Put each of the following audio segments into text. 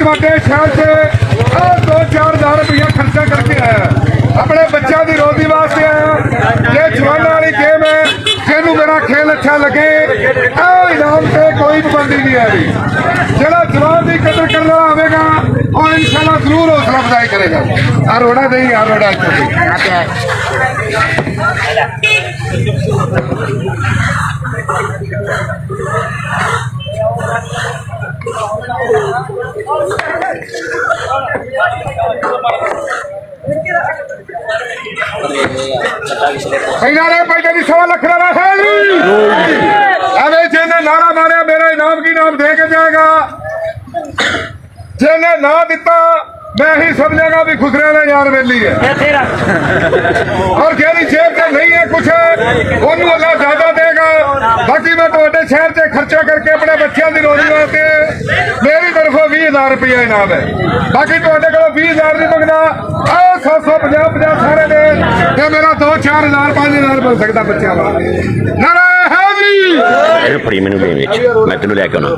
ਵੱਡੇ शहर से 2-4 हज़ार रुपया खर्चा करके आया, अपने बच्चों की रोजी वास्ते आया। ये जवानों वाली गेम है, जिन्होंने मेरा खेल अच्छा लगे इनाम से कोई पाबंदी नहीं है। जो जवान की कदर करने वाला होगा और इंशाल्लाह जरूर हौसला अफजाई करेगा। रोड़ा नहीं रोड़ा सवा लख वाला है जिन्हें नारा मारिया मेरा इनाम की नाम दे के जाएगा, जिन्हें ना दिता मैं ही समझेगा भी खुसरे ने यार वेली है और जेरी जेब से नहीं है कुछ ओनू अल्लाह ज्यादा देगा। बाकी मैं तो शहर से खर्चा करके अपने बच्चों की रोजी वास्ते मेरी तरफों 20,000 रुपया इनाम है। बाकी तो 20,000 नहीं मंगना 100-150 सारे दे मेरा 2-4 हज़ार 5,000 बन सकता बच्चों का। नारा फड़ी मैनू दे मैं तेन लैके आना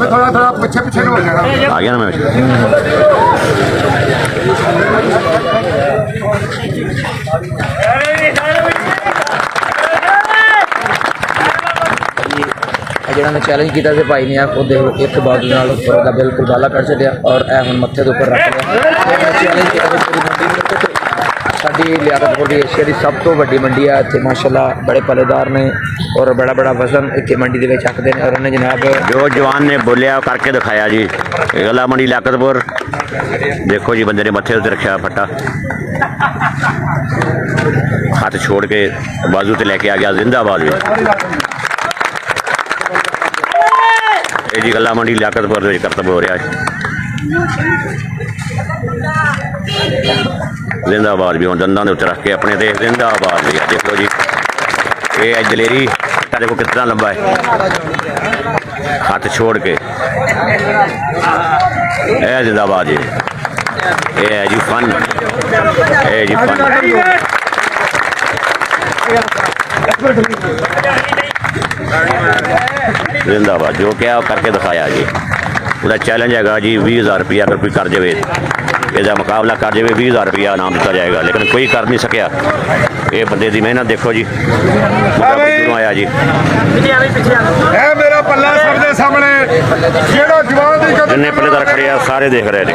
थोड़ा पीछे पीछे हो जाएगा। आ गया ना मैं ਜਿਹੜਾ ਨੇ ਚੈਲੰਜ ਕੀਤਾ ਸੀ ਭਾਈ ਨੇ ਆ ਖੁਦ ਦੇਖੋ ਇੱਕ ਬਾਲ ਨਾਲ ਉੱਪਰ ਦਾ ਬਿਲਕੁਲ ਬਾਲਾ ਕੱਢ ਛੱਡਿਆ ਔਰ ਇਹ ਹੁਣ ਮੱਥੇ ਦੇ ਉੱਪਰ ਰੱਖ ਲਿਆ। ਚੈਲੰਜ ਕੀਤਾ ਪੂਰੀ ਮੰਡੀ ਨੂੰ ਸਾਡੀ ਲਿਆਕਤਪੁਰ ਦੀ ਏਸ਼ੀਆ ਦੀ ਸਭ ਤੋਂ ਵੱਡੀ ਮੰਡੀ ਆ। ਇੱਥੇ ਮਾਸ਼ਾਅੱਲਾ ਬੜੇ ਪਲੇਦਾਰ ਨੇ ਔਰ ਬੜਾ ਵੱਡਾ ਇੱਥੇ ਮੰਡੀ ਦੇ ਵਿੱਚ ਰੱਖਦੇ ਨੇ ਔਰ ਉਹਨੇ ਜਨਾਬ जो जवान ने बोलिया करके दिखाया जी। गला मंडी लियाकतपुर देखो जी, बंदे ने मत्थे उत्ते रखा फट्टा, हाथ छोड़ के बाजू ते लेके आ गया जिंदाबाद भी। ये जी गला मंडी लियाकतपुर करतब हो रहा है जिंदाबाद भी। हम दंदा के उत्ते रख के अपने ते जिंदाबाद भी। देखो जी ये दलेरी देखो कितना लंबा है, हाथ छोड़ के ए जिंदाबाद जी। ये है जी फन, ये जी फन जिंदाबाद। जो क्या करके दिखाया जी, पूरा चैलेंज है जी। 20,000 रुपया अगर कोई कर जाए इसका मुकाबला कर जाए 20,000 रुपया इनाम दिता जाएगा, लेकिन कोई कर नहीं सकिया। ये बंदे की मेहनत देखो जी, आया जी मेरा पल्ला सबके सामने जिन्हें पल्लेदार खड़े सारे देख रहे हैं।